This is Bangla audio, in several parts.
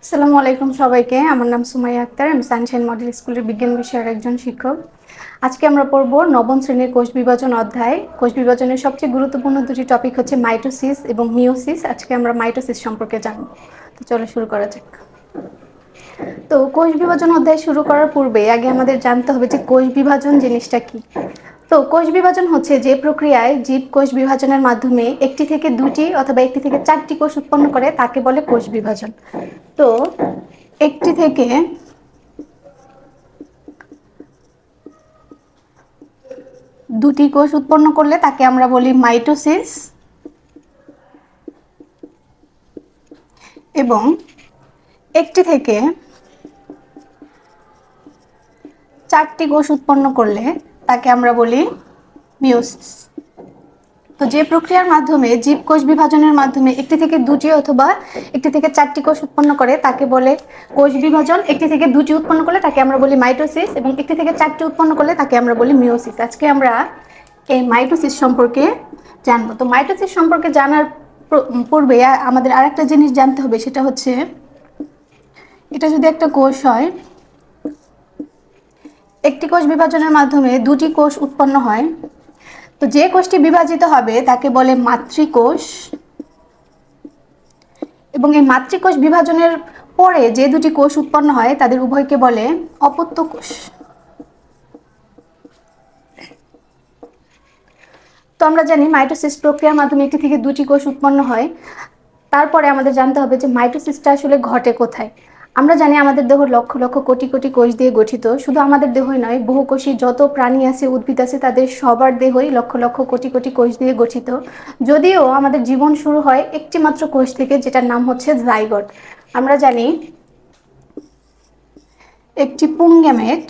আসসালামু আলাইকুম সবাইকে। আমার নাম সুমাইয়া আক্তার। আমি সানশাইন মডেল স্কুলের বিজ্ঞান বিষয়ের একজন শিক্ষক। আজকে আমরা পড়ব নবম শ্রেণীর কোষ বিভাজন অধ্যায়। কোষ বিভাজনের সবচেয়ে গুরুত্বপূর্ণ দুটি টপিক হচ্ছে মাইটোসিস এবং মিওসিস। আজকে আমরা মাইটোসিস সম্পর্কে জানব। তো চলো শুরু করা যাক। তো কোষ বিভাজন অধ্যায় শুরু করার পূর্বে আগে আমাদের জানতে হবে যে কোষ বিভাজন জিনিসটা কি। তো কোষ বিভাজন হচ্ছে যে প্রক্রিয়ায় জীব কোষ বিভাজনের মাধ্যমে একটি থেকে দুটি অথবা একটি থেকে চারটি কোষ উৎপন্ন করে তাকে বলে কোষ বিভাজন। তো একটি থেকে দুটি কোষ উৎপন্ন করলে তাকে আমরা বলি মাইটোসিস, এবং একটি থেকে চারটি কোষ উৎপন্ন করলে তাকে আমরা বলি মিওসিস। তো যে প্রক্রিয়ার মাধ্যমে জীব কোষ বিভাজনের মাধ্যমে একটি থেকে দুটি অথবা একটি থেকে চারটি কোষ উৎপন্ন করে তাকে বলে কোষ বিভাজন। একটি থেকে দুটি উৎপন্ন করলে তাকে আমরা বলি মাইটোসিস, এবং একটি থেকে চারটি উৎপন্ন করলে তাকে আমরা বলি মিওসিস। আজকে আমরা এই মাইটোসিস সম্পর্কে জানবো। তো মাইটোসিস সম্পর্কে জানার পূর্বে আমাদের আরেকটা জিনিস জানতে হবে, সেটা হচ্ছে এটা যদি একটা কোষ হয়, একটি কোষ বিভাজনের মাধ্যমে দুটি কোষ উৎপন্ন হয়, তো যে কোষটি বিভাজিত হবে তাকে বলে মাতৃকোষ, এবং এই মাতৃকোষ বিভাজনের পরে যে দুটি কোষ উৎপন্ন হয় তাদের উভয়কে বলে অপত্য কোষ। তো আমরা জানি মাইটোসিস প্রক্রিয়ার মাধ্যমে একটি থেকে দুটি কোষ উৎপন্ন হয়। তারপরে আমাদের জানতে হবে যে মাইটোসিসটা আসলে ঘটে কোথায়। আমরা জানি আমাদের দেহ লক্ষ লক্ষ কোটি কোটি কোষ দিয়ে গঠিত। শুধু আমাদের দেহই নয়, বহুকোষী যত প্রাণী আছে, উদ্ভিদ আছে, তাদের সবার দেহই লক্ষ লক্ষ কোটি কোটি কোষ দিয়ে গঠিত। যদিও আমাদের জীবন শুরু হয় একটি মাত্র কোষ থেকে, যেটার নাম হচ্ছে জাইগোট। আমরা জানি একটি পুংগ্যামেট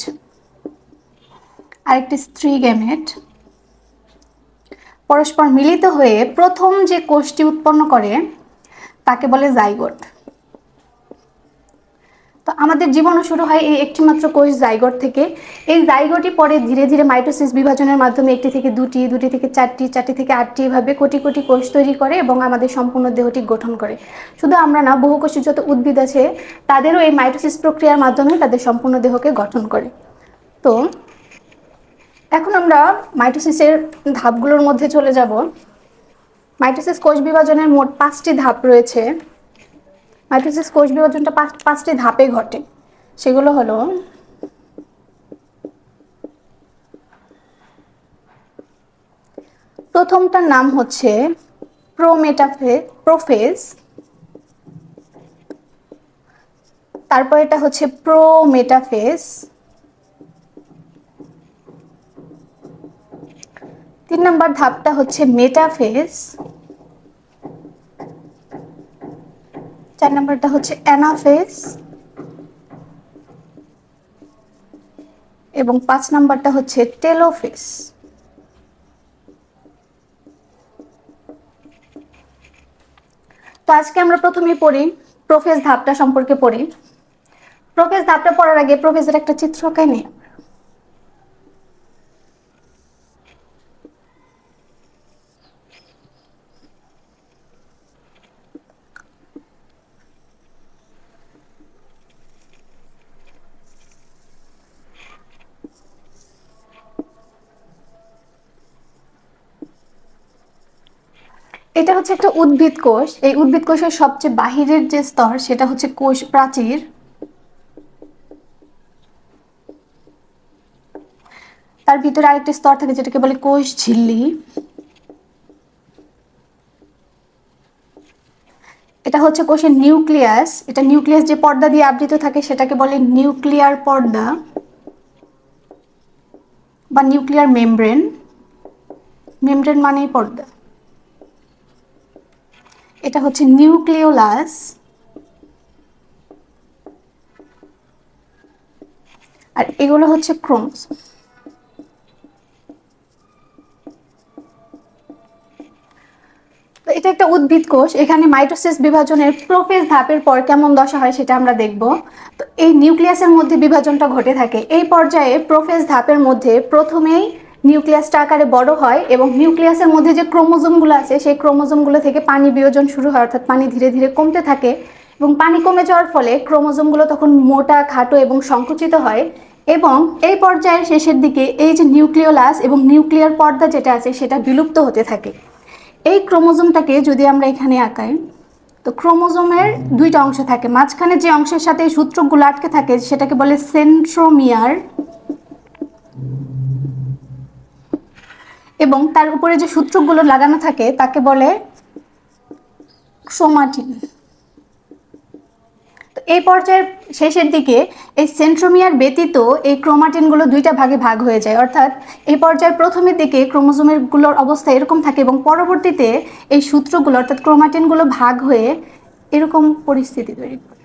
আর একটি স্ত্রী গ্যামেট পরস্পর মিলিত হয়ে প্রথম যে কোষটি উৎপন্ন করে তাকে বলে জাইগোট। তো আমাদের জীবনও শুরু হয় এই একটি মাত্র কোষ জাইগোট থেকে। এই জাইগোটই পরে ধীরে ধীরে মাইটোসিস বিভাজনের মাধ্যমে একটি থেকে দুটি, দুটি থেকে চারটি, চারটি থেকে আটটি, এভাবে কোটি কোটি কোষ তৈরি করে এবং আমাদের সম্পূর্ণ দেহটি গঠন করে। শুধু আমরা না, বহুকোষী যত উদ্ভিদ আছে তাদেরও এই মাইটোসিস প্রক্রিয়ার মাধ্যমে তাদের সম্পূর্ণ দেহকে গঠন করে। তো এখন আমরা মাইটোসিসের ধাপগুলোর মধ্যে চলে যাব। মাইটোসিস কোষ বিভাজনের মোট 5টি ধাপ রয়েছে। মাইটোসিস কোষ বিভাজনটা পাঁচটি ধাপে ঘটে। সেগুলো হলো, প্রথমটার নাম হচ্ছে প্রোফেজ, তারপর এটা হচ্ছে প্রোমেটাফেজ, 3 নম্বর ধাপটা হচ্ছে মেটাফেজ, 4 নম্বরটা হচ্ছে অ্যানাফেজ, এবং 5 নম্বরটা হচ্ছে টেলোফেজ। তো আজকে আমরা প্রথমেই পড়ি প্রোফেজ ধাপটা সম্পর্কে পড়ি। প্রোফেজ ধাপটা পড়ার আগে প্রোফেজের একটা চিত্র আঁকাই নেই। এটা হচ্ছে একটা উদ্ভিদ কোষ। এই উদ্ভিদ কোষের সবচেয়ে বাহিরের যে স্তর সেটা হচ্ছে কোষ প্রাচীর। তার ভিতরে আরেকটি স্তর থাকে যেটাকে বলে কোষ ঝিল্লি। এটা হচ্ছে কোষের নিউক্লিয়াস। এটা নিউক্লিয়াস যে পর্দা দিয়ে আবৃত থাকে সেটাকে বলে নিউক্লিয়ার পর্দা বা নিউক্লিয়ার মেমব্রেন। মেমব্রেন মানেই পর্দা। এটা হচ্ছে নিউক্লিওলাস, আর এগুলো হচ্ছে ক্রোমোসোম। তো এটা একটা উদ্ভিদ কোষ। এখানে মাইটোসিস বিভাজনের প্রোফেজ ধাপের পর কেমন দশা হয় সেটা আমরা দেখব। তো এই নিউক্লিয়াসের মধ্যে বিভাজনটা ঘটে থাকে। এই পর্যায়ে প্রোফেজ ধাপের মধ্যে প্রথমেই নিউক্লিয়াসটা আকারে বড় হয় এবং নিউক্লিয়াসের মধ্যে যে ক্রোমোজোমগুলো আছে সেই ক্রোমোজোমগুলো থেকে পানি বিয়োজন শুরু হয়, অর্থাৎ পানি ধীরে ধীরে কমতে থাকে এবং পানি কমে যাওয়ার ফলে ক্রোমোজোমগুলো তখন মোটা, খাটো এবং সংকুচিত হয় এবং এই পর্যায়ের শেষের দিকে এই যে নিউক্লিওলাস এবং নিউক্লিয়ার পর্দা যেটা আছে সেটা বিলুপ্ত হতে থাকে। এই ক্রোমোজোমটাকে যদি আমরা এখানে আঁকাই, তো ক্রোমোজোমের দুইটা অংশ থাকে, মাঝখানে যে অংশের সাথে এই সূত্রকগুলো আটকে থাকে সেটাকে বলে সেন্ট্রোমিয়ার, এবং তার উপরে যে সূত্রকগুলো লাগানো থাকে তাকে বলে ক্রোমাটিন। তো এই পর্যায়ের শেষের দিকে এই সেন্ট্রোমিয়ার ব্যতীত এই ক্রোমাটিনগুলো দুইটা ভাগে ভাগ হয়ে যায়, অর্থাৎ এই পর্যায়ের প্রথমের দিকে ক্রোমোজোমেরগুলোর অবস্থা এরকম থাকে এবং পরবর্তীতে এই সূত্রগুলো অর্থাৎ ক্রোমাটিনগুলো ভাগ হয়ে এরকম পরিস্থিতি তৈরি করে।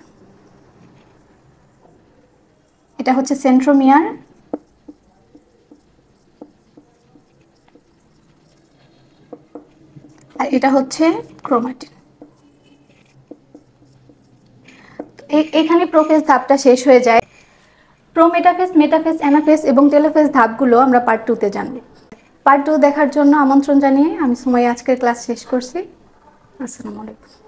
এটা হচ্ছে সেন্ট্রোমিয়ার, আর এটা হচ্ছে ক্রোমাটিন। এখানে প্রোফেজ ধাপটা শেষ হয়ে যায়। প্রোমেটাফেজ, মেটাফেজ, অ্যানাফেজ এবং টেলোফেজ ধাপগুলো আমরা পার্ট 2-তে জানব। পার্ট 2 দেখার জন্য আমন্ত্রণ জানিয়ে আমি সুমাইয়া আজকের ক্লাস শেষ করছি। আসসালামু আলাইকুম।